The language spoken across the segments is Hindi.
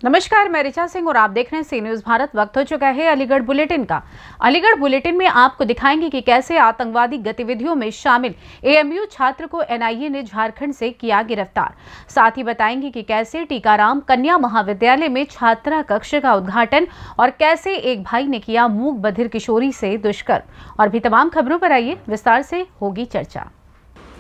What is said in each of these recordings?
नमस्कार, मैं ऋचा सिंह और आप देख रहे हैं सी न्यूज भारत। वक्त हो चुका है अलीगढ़ बुलेटिन का। अलीगढ़ बुलेटिन में आपको दिखाएंगे कि कैसे आतंकवादी गतिविधियों में शामिल एएमयू छात्र को एनआईए ने झारखंड से किया गिरफ्तार। साथ ही बताएंगे कि कैसे टीकाराम कन्या महाविद्यालय में छात्रा कक्ष का उद्घाटन और कैसे एक भाई ने किया मूक बधिर किशोरी से दुष्कर्म। और भी तमाम खबरों पर आइए विस्तार से होगी चर्चा।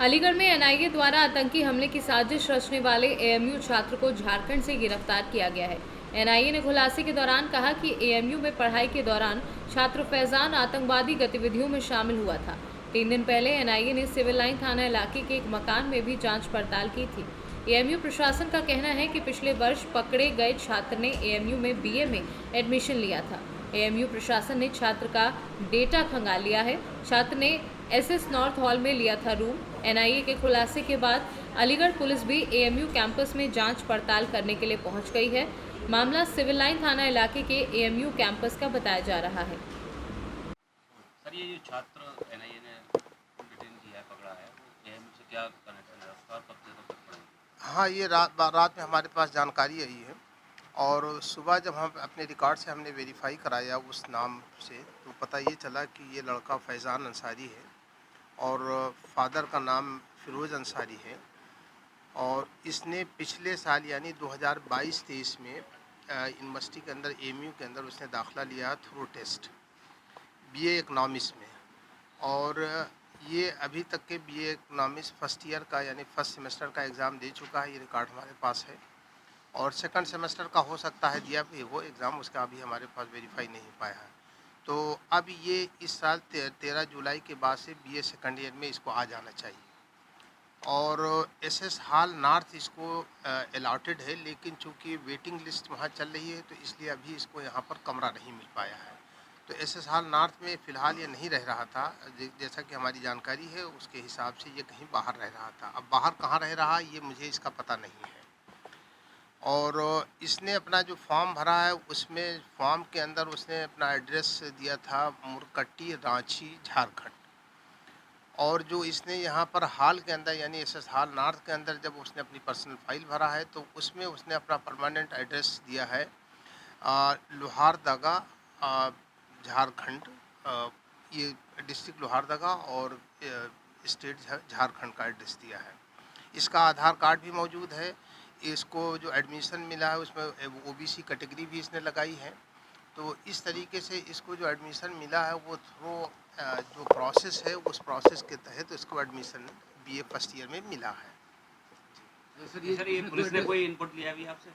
अलीगढ़ में एनआईए द्वारा आतंकी हमले की साजिश रचने वाले एएमयू छात्र को झारखंड से गिरफ्तार किया गया है। एनआईए ने खुलासे के दौरान कहा कि एएमयू में पढ़ाई के दौरान छात्र फैजान आतंकवादी गतिविधियों में शामिल हुआ था। 3 दिन पहले एनआईए ने सिविल लाइन थाना इलाके के एक मकान में भी जांच पड़ताल की थी। एएमयू प्रशासन का कहना है कि पिछले वर्ष पकड़े गए छात्र ने एएमयू में बीए में एडमिशन लिया था। एएमयू प्रशासन ने छात्र का डेटा खंगाल लिया है। छात्र ने एसएस नॉर्थ हॉल में लिया था रूम। एनआईए के खुलासे के बाद अलीगढ़ पुलिस भी एएमयू कैंपस में जांच पड़ताल करने के लिए पहुंच गई है। मामला सिविल लाइन थाना इलाके के एएमयू कैंपस का बताया जा रहा है। सर, ये जो छात्र एनआईए ने डिटेन किया है, पकड़ा है, एएमयू से क्या कनेक्शन है उसका, कब से कब तक पड़ेगा? हाँ, ये रात में हमारे पास जानकारी आई है और सुबह जब हम अपने रिकॉर्ड से हमने वेरीफाई कराया उस नाम से, तो पता ये चला कि ये लड़का फैज़ान अंसारी है और फादर का नाम फिरोज़ अंसारी है। और इसने पिछले साल यानी 2022-23 में यूनिवर्सिटी के अंदर एएमयू के अंदर उसने दाखिला लिया थ्रू टेस्ट बीए इकनॉमिक्स में। और ये अभी तक के बीए इकनॉमिक्स फर्स्ट ईयर का यानी फर्स्ट सेमेस्टर का एग्ज़ाम दे चुका है। ये रिकॉर्ड हमारे पास है और सेकंड सेमेस्टर का हो सकता है दिया भी हो एग्ज़ाम, उसका अभी हमारे पास वेरीफाई नहीं हो पाया है। तो अब ये इस साल 13 जुलाई के बाद से बीए सेकंड ईयर में इसको आ जाना चाहिए। और एसएस हॉल नॉर्थ इसको अलॉटेड है, लेकिन चूँकि वेटिंग लिस्ट वहाँ चल रही है तो इसलिए अभी इसको यहाँ पर कमरा नहीं मिल पाया है। तो एसएस हॉल नॉर्थ में फ़िलहाल ये नहीं रह रहा था, जैसा कि हमारी जानकारी है उसके हिसाब से ये कहीं बाहर रह रहा था। अब बाहर कहाँ रह रहा ये मुझे इसका पता नहीं है। और इसने अपना जो फॉर्म भरा है उसमें फॉर्म के अंदर उसने अपना एड्रेस दिया था मुरकट्टी, रांची, झारखंड। और जो इसने यहाँ पर हाल के अंदर यानी एसएस हॉल नॉर्थ के अंदर जब उसने अपनी पर्सनल फाइल भरा है तो उसमें उसने अपना परमानेंट एड्रेस दिया है लोहारदगा, झारखंड। ये डिस्ट्रिक्ट लोहारदगा और स्टेट झारखंड का एड्रेस दिया है। इसका आधार कार्ड भी मौजूद है। इसको जो एडमिशन मिला है उसमें ओबीसी कैटेगरी भी इसने लगाई है। तो इस तरीके से इसको जो एडमिशन मिला है वो थ्रू जो प्रोसेस है उस प्रोसेस के तहत इसको एडमिशन बीए फर्स्ट ईयर में मिला है। सर, ये पुलिस ने कोई इनपुट लिया अभी आपसे?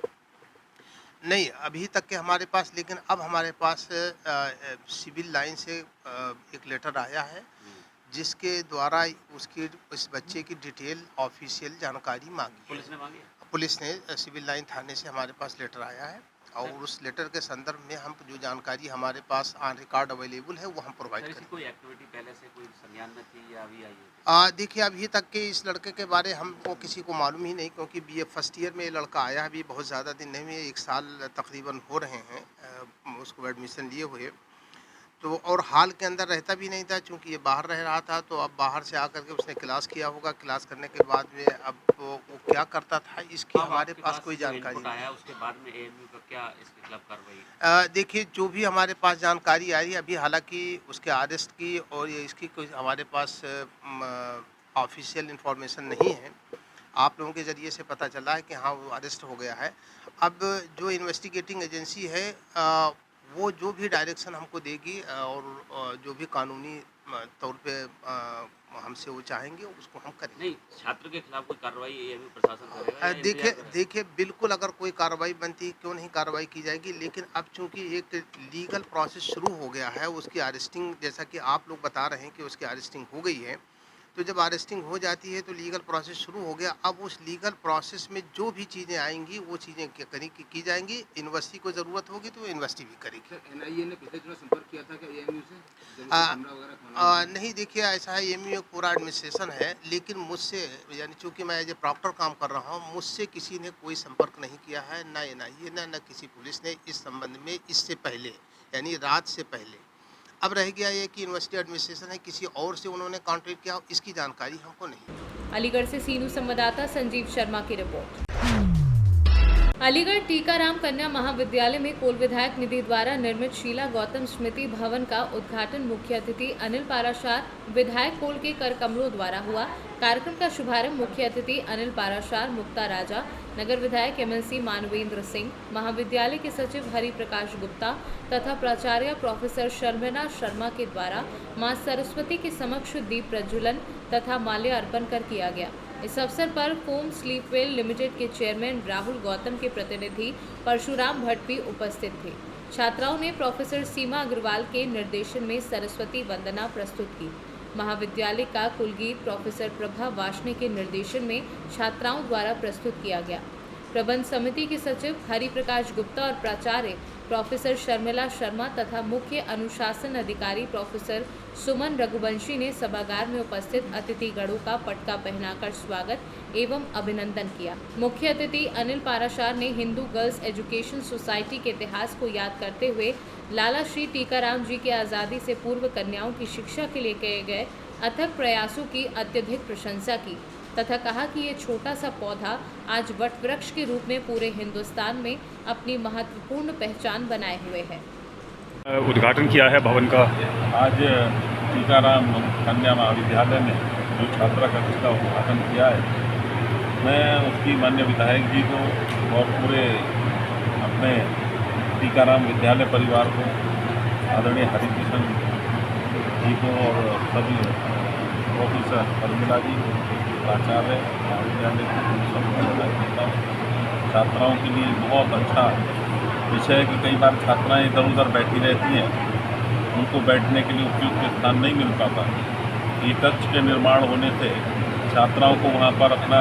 नहीं, अभी तक के हमारे पास, लेकिन अब हमारे पास सिविल लाइन से एक लेटर आया है जिसके द्वारा उसकी इस बच्चे की डिटेल ऑफिशियल जानकारी मांगी। पुलिस ने मांगी? पुलिस ने सिविल लाइन थाने से हमारे पास लेटर आया है और उस लेटर के संदर्भ में हम जो जानकारी हमारे पास ऑन रिकॉर्ड अवेलेबल है वो हम प्रोवाइड करें। कोई एक्टिविटी पहले से कोई संज्ञान में थी या अभी आई है? देखिए, अभी तक के इस लड़के के बारे हमको किसी को मालूम ही नहीं, क्योंकि बीए फर्स्ट ईयर में ये लड़का आया है। अभी बहुत ज़्यादा दिन नहीं हुए, 1 साल तकरीबन हो रहे हैं उसको एडमिशन लिए हुए। तो और हाल के अंदर रहता भी नहीं था क्योंकि ये बाहर रह रहा था। तो अब बाहर से आकर के उसने क्लास किया होगा। क्लास करने के बाद में अब वो क्या करता था इसकी हमारे पास कोई जानकारी नहीं है। उसके बाद में एएमयू का क्या इसके खिलाफ कार्रवाई? देखिए, जो भी हमारे पास जानकारी आ रही है अभी, हालांकि उसके अरेस्ट की और ये इसकी कोई हमारे पास ऑफिशियल इन्फॉर्मेशन नहीं है। आप लोगों के ज़रिए से पता चला है कि हाँ वो अरेस्ट हो गया है। अब जो इन्वेस्टिगेटिंग एजेंसी है वो जो भी डायरेक्शन हमको देगी और जो भी कानूनी तौर पे हमसे वो चाहेंगे उसको हम करेंगे। नहीं, छात्र के खिलाफ कोई कार्रवाई एएमयू प्रशासन करेगा? देखिए बिल्कुल, अगर कोई कार्रवाई बनती क्यों नहीं कार्रवाई की जाएगी। लेकिन अब चूंकि एक लीगल प्रोसेस शुरू हो गया है, उसकी अरेस्टिंग, जैसा कि आप लोग बता रहे हैं कि उसकी अरेस्टिंग हो गई है, तो जब अरेस्टिंग हो जाती है तो लीगल प्रोसेस शुरू हो गया। अब उस लीगल प्रोसेस में जो भी चीज़ें आएंगी वो चीज़ें की जाएंगी। यूनिवर्सिटी को ज़रूरत होगी तो यूनिवर्सिटी भी करेगी। एनआईए ने पिछले दिनों संपर्क किया था क्या एएमयू से? नहीं, देखिए ऐसा है, एएमयू एक पूरा एडमिनिस्ट्रेशन है, लेकिन मुझसे यानी चूँकि मैं एज ए प्रॉक्टर काम कर रहा हूँ, मुझसे किसी ने कोई संपर्क नहीं किया है, ना एनआईए ने, ना किसी पुलिस ने इस संबंध में इससे पहले यानी रात से पहले। अब रह गया ये कि यूनिवर्सिटी एडमिनिस्ट्रेशन है, किसी और से उन्होंने कॉन्ट्रैक्ट किया, इसकी जानकारी हमको नहीं। अलीगढ़ से सी न्यूज संवाददाता संजीव शर्मा की रिपोर्ट। अलीगढ़ टीकाराम कन्या महाविद्यालय में कोल विधायक निधि द्वारा निर्मित शीला गौतम स्मृति भवन का उद्घाटन मुख्य अतिथि अनिल पाराशार विधायक कोल के कर कमरों द्वारा हुआ। कार्यक्रम का शुभारंभ मुख्य अतिथि अनिल पाराशार, मुक्ता राजा, नगर विधायक एमएलसी मानवेंद्र सिंह, महाविद्यालय के सचिव हरि प्रकाश गुप्ता तथा प्राचार्य प्रोफेसर शर्मिला शर्मा के द्वारा मां सरस्वती के समक्ष दीप प्रज्वलन तथा माल्य अर्पण कर किया गया। इस अवसर पर फोम स्लीपवेल लिमिटेड के चेयरमैन राहुल गौतम के प्रतिनिधि परशुराम भट्ट भी उपस्थित थे। छात्राओं ने प्रोफेसर सीमा अग्रवाल के निर्देशन में सरस्वती वंदना प्रस्तुत की। महाविद्यालय का कुलगीत प्रोफेसर प्रभा वाशने के निर्देशन में छात्राओं द्वारा प्रस्तुत किया गया। प्रबंध समिति के सचिव हरि प्रकाश गुप्ता और प्राचार्य प्रोफेसर शर्मिला शर्मा तथा मुख्य अनुशासन अधिकारी प्रोफेसर सुमन रघुवंशी ने सभागार में उपस्थित अतिथिगणों का पटका पहनाकर स्वागत एवं अभिनंदन किया। मुख्य अतिथि अनिल पाराशार ने हिंदू गर्ल्स एजुकेशन सोसाइटी के इतिहास को याद करते हुए लाला श्री टीकाराम जी के आज़ादी से पूर्व कन्याओं की शिक्षा के लिए किए गए अथक प्रयासों की अत्यधिक प्रशंसा की तथा कहा कि ये छोटा सा पौधा आज वट वृक्ष के रूप में पूरे हिंदुस्तान में अपनी महत्वपूर्ण पहचान बनाए हुए है। उद्घाटन किया है भवन का। आज टीकाराम कन्या महाविद्यालय में जो छात्रा कक्ष का उद्घाटन किया है, मैं उसकी माननीय विधायक जी को और पूरे अपने टीकाराम विद्यालय परिवार को, आदरणीय हरिकिशन जी को और सभी प्रोफेसर शर्मिला जी, प्राचार्य महाविद्यालय के सबको बधाई देता हूँ। छात्राओं के लिए बहुत अच्छा विषय है कि कई बार छात्राएं इधर उधर बैठी रहती हैं, उनको बैठने के लिए उपयुक्त स्थान नहीं मिल पाता। ये कक्ष के निर्माण होने से छात्राओं को वहाँ पर अपना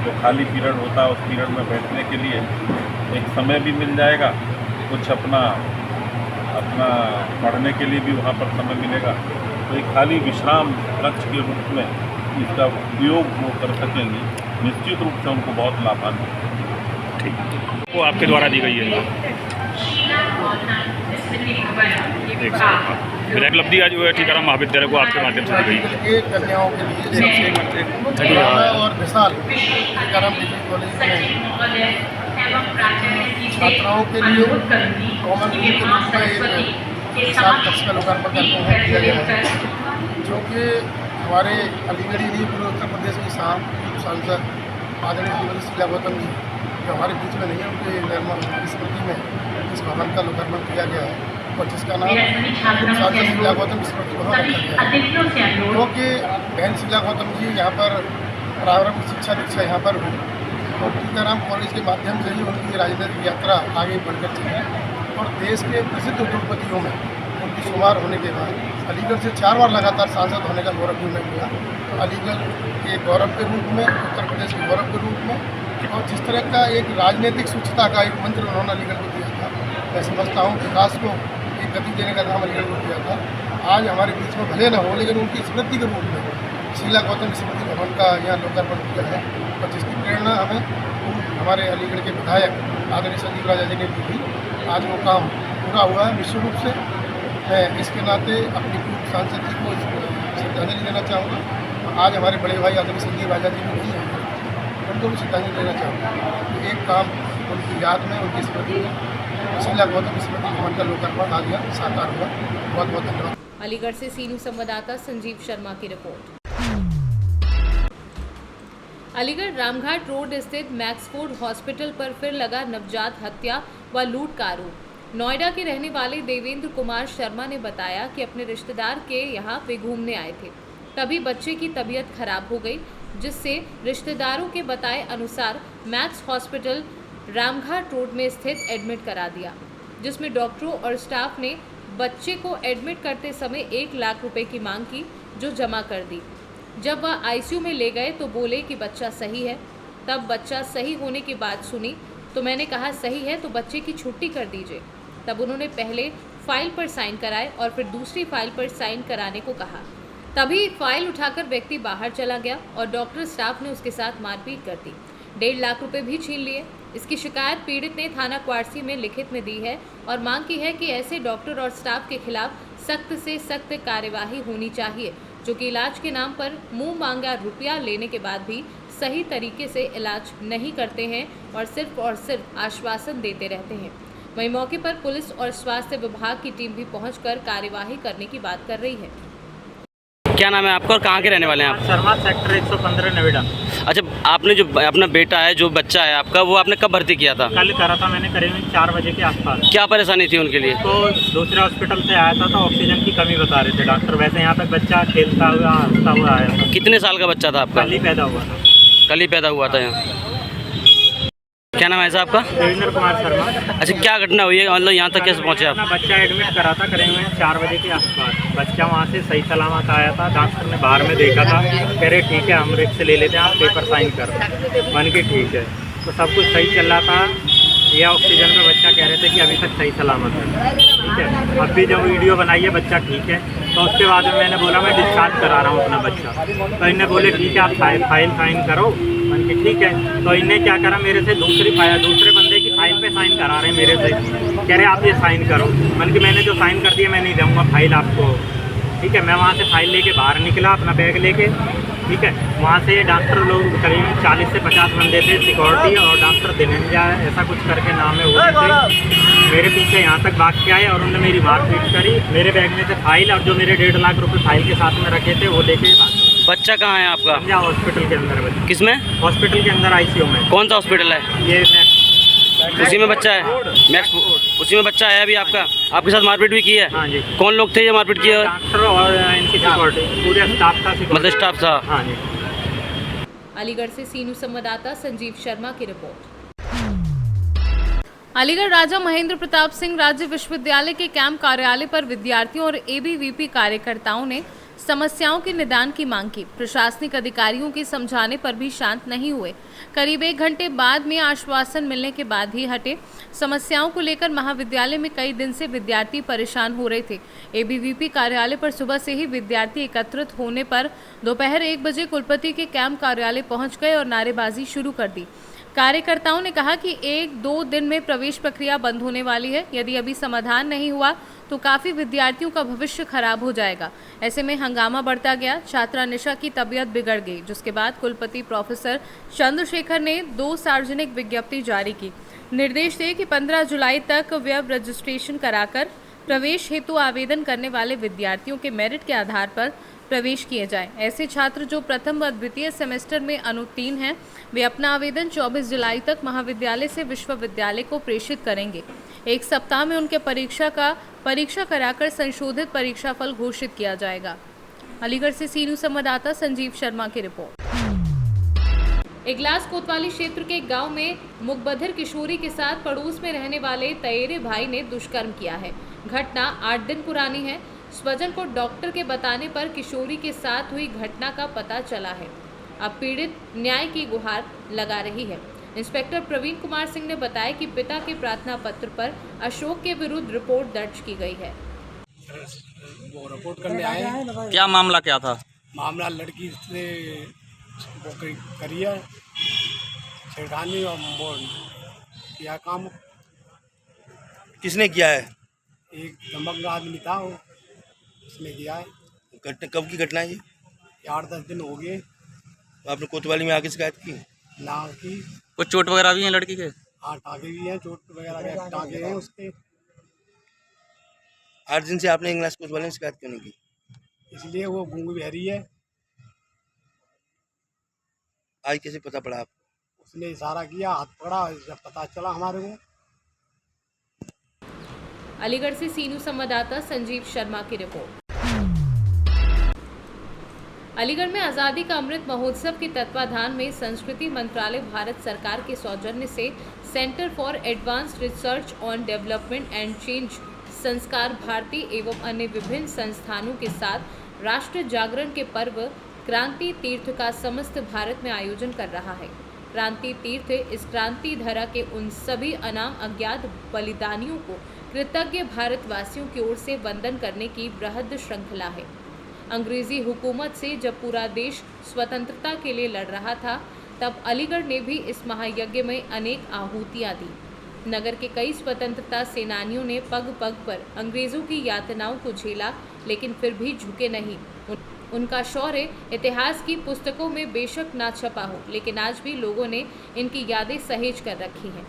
जो खाली पीरियड होता है उस पीरियड में बैठने के लिए एक समय भी मिल जाएगा, कुछ अपना पढ़ने के लिए भी वहाँ पर समय मिलेगा। तो एक खाली विश्राम कक्ष के रूप में इसका उपयोग वो कर सकेंगे, निश्चित रूप से उनको बहुत लाभान्वित ठीक, वो आपके द्वारा दी गई है। उपलब्धि आज जो है टीकाराम महाविद्यालय को आपके माध्यम से दी गई है। कन्याओं के लिए सबसे और विशाल टीकाराम डिग्री कॉलेज में छात्राओं के लिए कॉमन रूम के रूप में एक विशाल कक्ष का लोकार्पण किया गया है, जो कि हमारे अलीगढ़ ही नहीं पूरे उत्तर प्रदेश की सांसद आदरणीय शीला गौतम जी जो हमारे बीच में नहीं है, उनके निर्मल स्मृति में इस भवन का लोकार्पण किया गया है और जिसका नाम सांसद शीला गौतम स्मृति भवन रखा गया है, क्योंकि बहन शीला गौतम जी यहाँ पर प्रारंभिक शिक्षा दीक्षा यहाँ पर हुई और टीकाराम कॉलेज के माध्यम से ही उनकी राजनीतिक यात्रा आगे बढ़कर चली और देश के प्रसिद्ध उद्योगपतियों में उनकी शुमार होने के बाद अलीगढ़ से 4 बार लगातार सांसद होने का गौरव भी उन्हें मिला। तो अलीगढ़ के गौरव के रूप में, उत्तर प्रदेश के गौरव के रूप में और जिस तरह का एक राजनीतिक स्वच्छता का एक मंत्र उन्होंने अलीगढ़ को दिया था, मैं समझता हूँ विकास को एक गति देने का काम अलीगढ़ को किया था। आज हमारे बीच में भले न हो, लेकिन उनकी स्मृति के रूप में शीला गौतम स्मृति भवन का यहाँ लोकार्पण किया है और जिसकी प्रेरणा हमें हमारे अलीगढ़ के विधायक आदरणीय संजीव राजा जी ने दी थी। आज वो काम पूरा हुआ है निश्चित रूप से। मैं इसके नाते अपनी पूर्व सांसद जी को श्रद्धांजलि देना चाहूँगा। आज हमारे बड़े भाई आदरणीय संजीव राजा जी ने दी है, उनको भी श्रद्धांजलि देना चाहूँगा। एक काम उनकी याद में, उनकी स्मृति में शीला गौतम स्मृति भवन का लोकार्पण आज यहाँ साकार हुआ। बहुत बहुत धन्यवाद। अलीगढ़ से सीनू संवाददाता संजीव शर्मा की रिपोर्ट। अलीगढ़ रामघाट रोड स्थित मैक्सफोर्ड हॉस्पिटल पर फिर लगा नवजात हत्या व लूट का आरोप। नोएडा के रहने वाले देवेंद्र कुमार शर्मा ने बताया कि अपने रिश्तेदार के यहाँ वे घूमने आए थे, तभी बच्चे की तबीयत खराब हो गई, जिससे रिश्तेदारों के बताए अनुसार मैक्स हॉस्पिटल रामघाट रोड में स्थित एडमिट करा दिया, जिसमें डॉक्टरों और स्टाफ ने बच्चे को एडमिट करते समय 1 लाख रुपए की मांग की, जो जमा कर दी। जब वह आईसीयू में ले गए तो बोले कि बच्चा सही है। तब बच्चा सही होने की बात सुनी तो मैंने कहा सही है तो बच्चे की छुट्टी कर दीजिए। तब उन्होंने पहले फाइल पर साइन कराए और फिर दूसरी फाइल पर साइन कराने को कहा। तभी फाइल उठाकर व्यक्ति बाहर चला गया और डॉक्टर स्टाफ ने उसके साथ मारपीट कर दी। 1.5 लाख रुपए भी छीन लिए। इसकी शिकायत पीड़ित ने थाना क्वारसी में लिखित में दी है और मांग की है कि ऐसे डॉक्टर और स्टाफ के खिलाफ सख्त से सख्त कार्यवाही होनी चाहिए, जो कि इलाज के नाम पर मुंह मांगा रुपया लेने के बाद भी सही तरीके से इलाज नहीं करते हैं और सिर्फ आश्वासन देते रहते हैं। वहीं मौके पर पुलिस और स्वास्थ्य विभाग की टीम भी पहुंचकर कार्यवाही करने की बात कर रही है। क्या नाम है आपका और कहाँ के रहने वाले हैं आप? शर्मा सेक्टर 115 नोएडा। अच्छा, आपने जो अपना बेटा है, जो बच्चा है आपका, वो आपने कब भर्ती किया था? कल करा था मैंने, करीब 4 बजे के आसपास। क्या परेशानी थी उनके लिए? तो दूसरे हॉस्पिटल से आया था तो ऑक्सीजन की कमी बता रहे थे डॉक्टर। वैसे यहाँ तक बच्चा खेलता हुआ हंसता हुआ आया था। कितने साल का बच्चा था आपका? कल ही पैदा हुआ था। कल ही पैदा हुआ था यहाँ। क्या नाम है ऐसा आपका? देवेंद्र कुमार शर्मा। अच्छा, क्या घटना हुई है, मतलब यहाँ तक कैसे पहुँचे आप? अपना बच्चा एडमिट करा था करीब 4 बजे के आसपास। बच्चा वहाँ से सही सलामत आया था। डॉक्टर ने बाहर में देखा था, कह रहे ठीक है हम रिक्स ले लेते हैं, आप पेपर साइन कर दें। मान के ठीक है, तो सब कुछ सही चल रहा था। ये ऑक्सीजन में बच्चा कह रहे थे कि अभी तक सही सलामत है, ठीक है। अब भी जब वीडियो बनाई है बच्चा ठीक है, तो उसके बाद में मैंने बोला मैं डिस्चार्ज करा रहा हूँ अपना बच्चा। तो इन्हें बोले ठीक है आप फाइल साइन करो। मान के ठीक है, तो इन्हें क्या करा, मेरे से दूसरे बंदे की फाइल पे साइन करा रहे हैं मेरे से। कह रहे आप ये साइन करो। मान के मैंने जो साइन कर दिया मैं नहीं दूँगा फाइल आपको, ठीक है। मैं वहाँ से फाइल लेके बाहर निकला अपना बैग लेके, ठीक है। वहाँ से डॉक्टर लोग करीब 40 से 50 बंदे थे, सिक्योरिटी और डॉक्टर दिनंजा ऐसा कुछ करके नाम है वो थे। मेरे पीछे यहाँ तक भाग के आए और उन्होंने मेरी मारपीट करी। मेरे बैग में से फाइल और जो मेरे 1.5 लाख रुपए फाइल के साथ में रखे थे वो लेके भाग। बच्चा कहाँ है आपका? हॉस्पिटल के अंदर बच्चा। किसमें? हॉस्पिटल के अंदर ICU में। कौन सा हॉस्पिटल है? ये उसी में बच्चा है? मैक्स, उसी में बच्चा है अभी आपका? आपके साथ मारपीट भी की है? हाँ जी। कौन लोग थे ये मारपीट किया? डॉक्टर और इनकी सिक्योरिटी, पूरे स्टाफ का, मतलब स्टाफ था? हाँ जी। अलीगढ़ से सीनू संवाददाता संजीव शर्मा की रिपोर्ट। अलीगढ़ राजा महेंद्र प्रताप सिंह राज्य विश्वविद्यालय के कैंप कार्यालय पर विद्यार्थियों और ABVP कार्यकर्ताओं ने समस्याओं के निदान की मांग की। प्रशासनिक अधिकारियों के समझाने पर भी शांत नहीं हुए। करीब 1 घंटे बाद में आश्वासन मिलने के बाद ही हटे। समस्याओं को लेकर महाविद्यालय में कई दिन से विद्यार्थी परेशान हो रहे थे। ABVP कार्यालय पर सुबह से ही विद्यार्थी एकत्रित होने पर दोपहर 1 बजे कुलपति के कैंप कार्यालय पहुंच गए और नारेबाजी शुरू कर दी। कार्यकर्ताओं ने कहा कि 1-2 दिन में प्रवेश प्रक्रिया बंद होने वाली है। यदि अभी समाधान नहीं हुआ तो काफ़ी विद्यार्थियों का भविष्य खराब हो जाएगा। ऐसे में हंगामा बढ़ता गया। छात्रा निशा की तबीयत बिगड़ गई, जिसके बाद कुलपति प्रोफेसर चंद्रशेखर ने 2 सार्वजनिक विज्ञप्ति जारी की। निर्देश दिए कि 15 जुलाई तक वेब रजिस्ट्रेशन कराकर प्रवेश हेतु आवेदन करने वाले विद्यार्थियों के मेरिट के आधार पर प्रवेश किए जाएं। ऐसे छात्र जो प्रथम व द्वितीय सेमेस्टर में अनुत्तीर्ण हैं, वे अपना आवेदन 24 जुलाई तक महाविद्यालय से विश्वविद्यालय को प्रेषित करेंगे। 1 सप्ताह में उनके परीक्षा कराकर संशोधित परीक्षाफल घोषित किया जाएगा। अलीगढ़ से सीनू संवाददाता संजीव शर्मा की रिपोर्ट। इगलास कोतवाली क्षेत्र के गांव में मुकबधिर किशोरी के साथ पड़ोस में रहने वाले तैयरे भाई ने दुष्कर्म किया है। घटना 8 दिन पुरानी है। स्वजन को डॉक्टर के बताने पर किशोरी के साथ हुई घटना का पता चला है। अब पीड़ित न्याय की गुहार लगा रही है। इंस्पेक्टर प्रवीण कुमार सिंह ने बताया कि पिता के प्रार्थना पत्र पर अशोक के विरुद्ध रिपोर्ट दर्ज की गई है। वो रिपोर्ट करने आए। क्या मामला क्या था? मामला लड़की से वो करी है छेड़खानी और किया काम। किसने किया है? एक दमक आदमी था वो, उसने किया है। कब की घटना है ये? 8-10 दिन हो गए। आपने कोतवाली में आके शिकायत की? ना की। कुछ चोट वगैरह भी है लड़की के? हाँ, टाँके भी हैं, चोट वगैरह के टाँके हैं उसके। 8 दिन से आपने इंग्लिश कोतवाली में शिकायत क्यों नहीं की? इसलिए वो गूंगी बहरी है। आज कैसे पता पड़ा आप? उसने इशारा किया, हाथ पकड़ा, जब पता चला हमारे को। अलीगढ़ से सीनू संवाददाता संजीव शर्मा की रिपोर्ट। अलीगढ़ में आज़ादी का अमृत महोत्सव के तत्वाधान में संस्कृति मंत्रालय भारत सरकार के सौजन्य से centre for advanced research on development and change, संस्कार भारती एवं अन्य विभिन्न संस्थानों के साथ राष्ट्र जागरण के पर्व क्रांति तीर्थ का समस्त भारत में आयोजन कर रहा है। क्रांति तीर्थ इस क्रांति धरा के उन सभी अनाम अज्ञात बलिदानियों को कृतज्ञ भारतवासियों की ओर से वंदन करने की बृहद श्रृंखला है। अंग्रेजी हुकूमत से जब पूरा देश स्वतंत्रता के लिए लड़ रहा था, तब अलीगढ़ ने भी इस महायज्ञ में अनेक आहुतियां दी। नगर के कई स्वतंत्रता सेनानियों ने पग पग पर अंग्रेजों की यातनाओं को झेला, लेकिन फिर भी झुके नहीं। उनका शौर्य इतिहास की पुस्तकों में बेशक ना छपा हो, लेकिन आज भी लोगों ने इनकी यादें सहेज कर रखी हैं।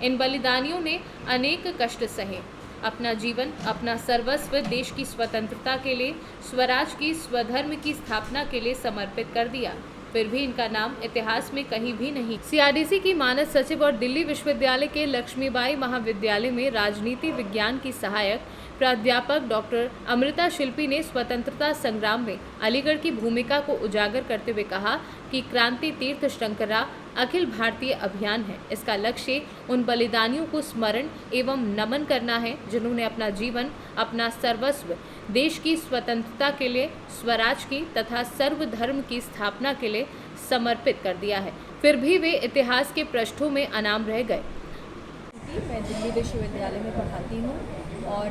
इन बलिदानियों ने अनेक कष्ट सहे, अपना जीवन, अपना सर्वस्व देश की स्वतंत्रता के लिए, स्वराज की, स्वधर्म की स्थापना के लिए समर्पित कर दिया। फिर भी इनका नाम इतिहास में कहीं भी नहीं। सीआरडीसी की मानद सचिव और दिल्ली विश्वविद्यालय के लक्ष्मीबाई महाविद्यालय में राजनीति विज्ञान की सहायक प्राध्यापक डॉक्टर अमृता शिल्पी ने स्वतंत्रता संग्राम में अलीगढ़ की भूमिका को उजागर करते हुए कहा कि क्रांति तीर्थ श्रृंखला अखिल भारतीय अभियान है। इसका लक्ष्य उन बलिदानियों को स्मरण एवं नमन करना है जिन्होंने अपना जीवन, अपना सर्वस्व देश की स्वतंत्रता के लिए, स्वराज की तथा सर्वधर्म की स्थापना के लिए समर्पित कर दिया है। फिर भी वे इतिहास के पृष्ठों में अनाम रह गए। मैं दिल्ली विश्वविद्यालय में पढ़ाती हूँ और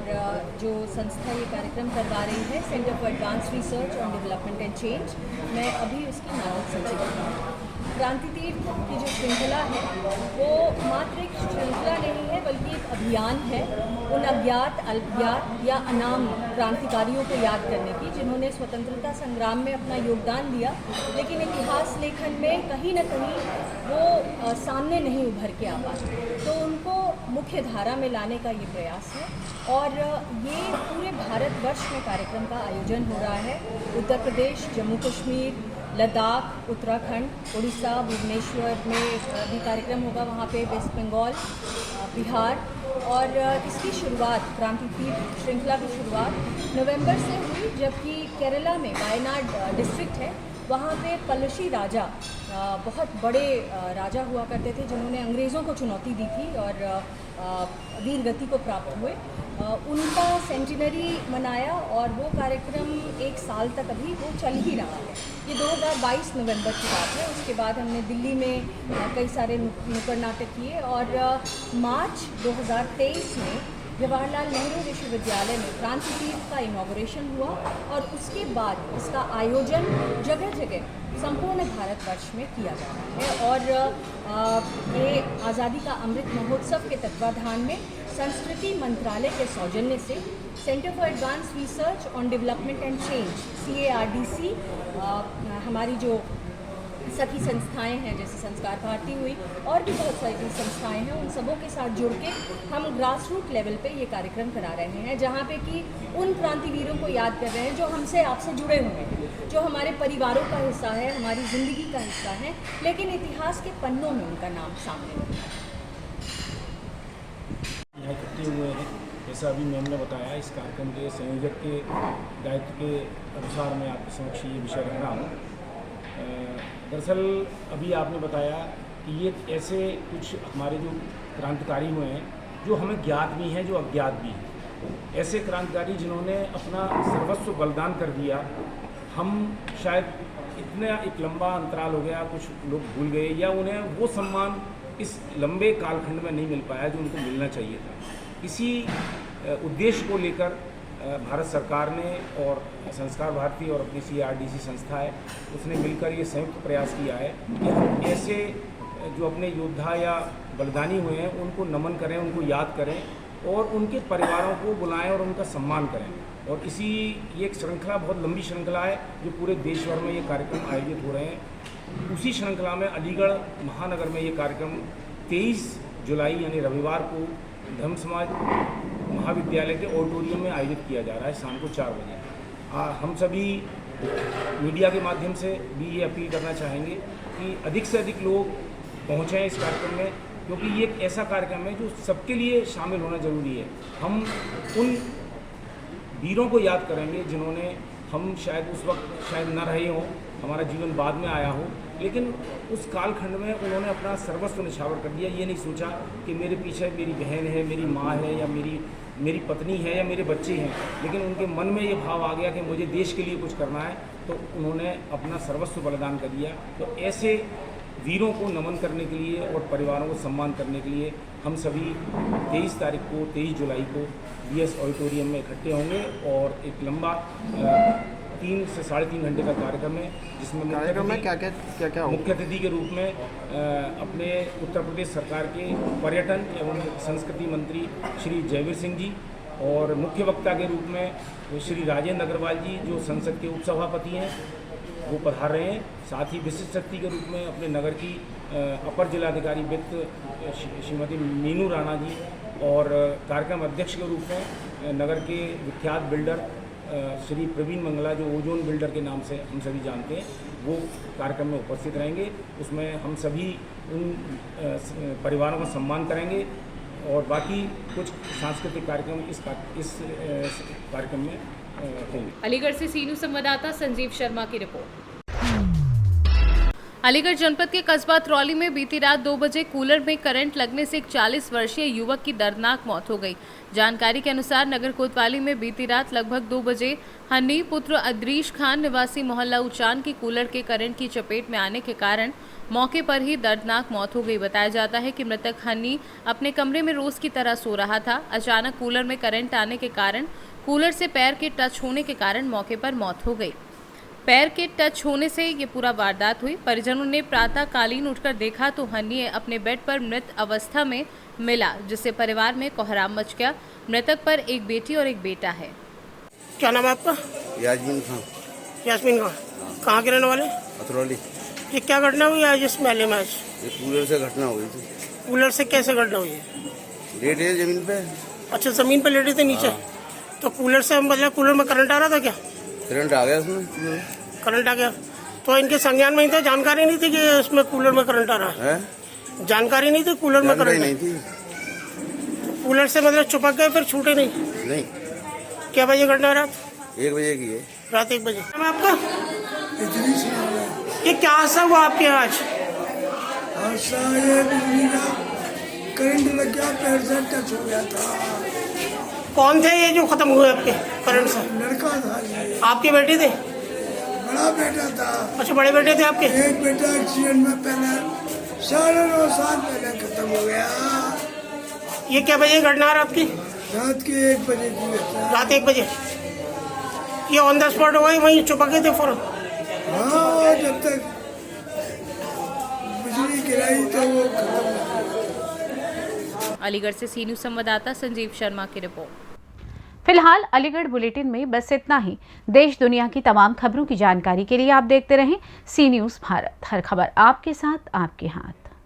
जो संस्था ये कार्यक्रम करवा रही है, centre for advance research on development and change, मैं अभी उसकी मानद सचिव हूँ। क्रांति तीर्थ की जो श्रृंखला है वो मात्र एक श्रृंखला नहीं है बल्कि एक अभियान है उन अज्ञात, अल्पज्ञात या अनाम क्रांतिकारियों को याद करने की जिन्होंने स्वतंत्रता संग्राम में अपना योगदान दिया, लेकिन इतिहास लेखन में कहीं न कहीं वो सामने नहीं उभर के आ पाए। तो उनको मुख्य धारा में लाने का ये प्रयास है और ये पूरे भारतवर्ष में कार्यक्रम का आयोजन हो रहा है। उत्तर प्रदेश, जम्मू कश्मीर, लद्दाख, उत्तराखंड, उड़ीसा, भुवनेश्वर में भी कार्यक्रम होगा, वहाँ पे वेस्ट बंगाल, बिहार, और इसकी शुरुआत, क्रांति तीर्थ श्रृंखला की शुरुआत नवंबर से हुई, जबकि केरला में वायनाड डिस्ट्रिक्ट है, वहाँ पे पलशी राजा, बहुत बड़े राजा हुआ करते थे जिन्होंने अंग्रेज़ों को चुनौती दी थी और वीर गति को प्राप्त हुए। उनका सेंटिनरी मनाया और वो कार्यक्रम 1 साल तक अभी वो चल ही रहा है। ये 2022 नवंबर की बात है। उसके बाद हमने दिल्ली में कई सारे नुक्कड़ नाटक किए और मार्च 2023 में जवाहरलाल नेहरू विश्वविद्यालय में क्रांति तीर्थ का इनॉग्रेशन हुआ और उसके बाद इसका आयोजन जगह जगह संपूर्ण भारतवर्ष में किया जा रहा है। और ये आज़ादी का अमृत महोत्सव के तत्वाधान में संस्कृति मंत्रालय के सौजन्य से centre for advance research on development and change CARDC, हमारी जो सखी संस्थाएं हैं जैसे संस्कार भारती हुई और भी बहुत सारी संस्थाएं हैं, उन सबों के साथ जुड़ के हम ग्रास रूट लेवल पे ये कार्यक्रम करा रहे हैं, जहाँ पे कि उन क्रांतिवीरों को याद कर रहे हैं जो हमसे आपसे जुड़े हुए हैं, जो हमारे परिवारों का हिस्सा है, हमारी ज़िंदगी का हिस्सा है, लेकिन इतिहास के पन्नों में उनका नाम सामने नहीं है। यहाँ इकट्ठे हुए हैं, जैसा अभी मैम ने बताया, इस कार्यक्रम के संयोजक के दायित्व के अनुसार मैं आपके समक्ष ये विषय रख रहा हूँ। दरअसल अभी आपने बताया कि ये ऐसे कुछ हमारे जो क्रांतिकारी हुए हैं जो हमें ज्ञात भी हैं, जो अज्ञात भी हैं, ऐसे क्रांतिकारी जिन्होंने अपना सर्वस्व बलिदान कर दिया। हम शायद इतना एक लंबा अंतराल हो गया, कुछ लोग भूल गए या उन्हें वो सम्मान इस लंबे कालखंड में नहीं मिल पाया जो उनको मिलना चाहिए था। इसी उद्देश्य को लेकर भारत सरकार ने और संस्कार भारती और अपनी CARDC संस्था है, उसने मिलकर ये संयुक्त प्रयास किया है कि हम ऐसे जो अपने योद्धा या बलिदानी हुए हैं उनको नमन करें, उनको याद करें और उनके परिवारों को बुलाएं और उनका सम्मान करें। और इसी ये एक श्रृंखला, बहुत लंबी श्रृंखला है जो पूरे देश भर में ये कार्यक्रम आयोजित हो रहे हैं। उसी श्रृंखला में अलीगढ़ महानगर में ये कार्यक्रम 23 जुलाई यानी रविवार को धर्म समाज महाविद्यालय के ऑडिटोरियम में आयोजित किया जा रहा है शाम को 4 बजे। हम सभी मीडिया के माध्यम से भी ये अपील करना चाहेंगे कि अधिक से अधिक लोग पहुँचें इस कार्यक्रम में, क्योंकि ये एक ऐसा कार्यक्रम है जो सबके लिए शामिल होना ज़रूरी है। हम उन वीरों को याद करेंगे जिन्होंने, हम शायद उस वक्त शायद न रहे हों, हमारा जीवन बाद में आया हो, लेकिन उस कालखंड में उन्होंने अपना सर्वस्व निछावर कर दिया। ये नहीं सोचा कि मेरे पीछे मेरी बहन है, मेरी माँ है या मेरी पत्नी है या मेरे बच्चे हैं, लेकिन उनके मन में ये भाव आ गया कि मुझे देश के लिए कुछ करना है, तो उन्होंने अपना सर्वस्व बलिदान कर दिया। तो ऐसे वीरों को नमन करने के लिए और परिवारों को सम्मान करने के लिए हम सभी 23 तारीख को, 23 जुलाई को BS ऑडिटोरियम में इकट्ठे होंगे और एक लंबा 3 से 3.5 घंटे का कार्यक्रम है, जिसमें मुख्य अतिथि के रूप में अपने उत्तर प्रदेश सरकार के पर्यटन एवं संस्कृति मंत्री श्री जयवीर सिंह जी और मुख्य वक्ता के रूप में श्री राजेंद्र अग्रवाल जी जो संसद के उपसभापति हैं वो पधार रहे हैं। साथ ही विशिष्ट अतिथि के रूप में अपने नगर की अपर जिलाधिकारी वित्त श्रीमती मीनू राणा जी और कार्यक्रम अध्यक्ष के रूप में नगर के विख्यात बिल्डर श्री प्रवीण मंगला जो ओजोन बिल्डर के नाम से हम सभी जानते हैं, वो कार्यक्रम में उपस्थित रहेंगे। उसमें हम सभी उन परिवारों का सम्मान करेंगे और बाकी कुछ सांस्कृतिक कार्यक्रम इस कार्यक्रम में होंगे। अलीगढ़ से सी न्यूज़ संवाददाता संजीव शर्मा की रिपोर्ट। अलीगढ़ जनपद के कस्बा तरौली में बीती रात 2 बजे कूलर में करंट लगने से एक 40 वर्षीय युवक की दर्दनाक मौत हो गई। जानकारी के अनुसार नगर कोतवाली में बीती रात लगभग 2 बजे हनी पुत्र अदरीश खान निवासी मोहल्ला उचान की कूलर के करंट की चपेट में आने के कारण मौके पर ही दर्दनाक मौत हो गई। बताया जाता है कि मृतक हनी अपने कमरे में रोज की तरह सो रहा था। अचानक कूलर में करंट आने के कारण कूलर से पैर के टच होने के कारण मौके पर मौत हो गई। पैर के टच होने से ये पूरा वारदात हुई। परिजनों ने प्रातःकालीन उठकर देखा तो हनी अपने बेड पर मृत अवस्था में मिला, जिससे परिवार में कोहराम मच गया। मृतक पर एक बेटी और एक बेटा है। क्या नाम है आपका? यास्मीन खान। यास्मीन खान, कहाँ के रहने वाले? अतरौली। ये क्या घटना हुई आज इस मेले में? आज ये कूलर से घटना हुई थी। कूलर से कैसे घटना हुई है? लेटे जमीन पे। अच्छा, जमीन पे लेटे थे नीचे। तो कूलर से मतलब कूलर में करंट आ रहा था क्या? करंट आ गया उसमें। करंट आ गया तो इनके संज्ञान में नहीं था, जानकारी नहीं थी कि इसमें कूलर में करंट आ रहा है? जानकारी नहीं थी कूलर में करंट नहीं थी। कूलर से मतलब चिपक गए फिर छूटे नहीं? क्या बजे घटना? रात 1 बजे की है। रात 1 बजे। आपका ये क्या हादसा हुआ आपके यहाँ आज? करंट लग गया, पैर से टच हो गया था। कौन थे ये जो खत्म हुए आपके करंट से? लड़का था ये। आपके बेटे थे? बड़ा बेटा था। अच्छा, बड़े बेटे थे आपके? एक बेटा एक्सीडेंट में पहले 9.5 साल पहले खत्म हो गया। ये क्या बजे घटना है आपकी? रात के 1 बजे की घटना। रात 1 बजे। ये ऑन द स्पॉट हुआ, वहीं चुपके थे फौरन? हाँ, जब तक बिजली गिराई तो वो खत्म। अलीगढ़ से सी न्यूज़ संवाददाता संजीव शर्मा की रिपोर्ट। फिलहाल अलीगढ़ बुलेटिन में बस इतना ही। देश दुनिया की तमाम खबरों की जानकारी के लिए आप देखते रहें सी न्यूज़ भारत। हर खबर आपके साथ, आपके हाथ।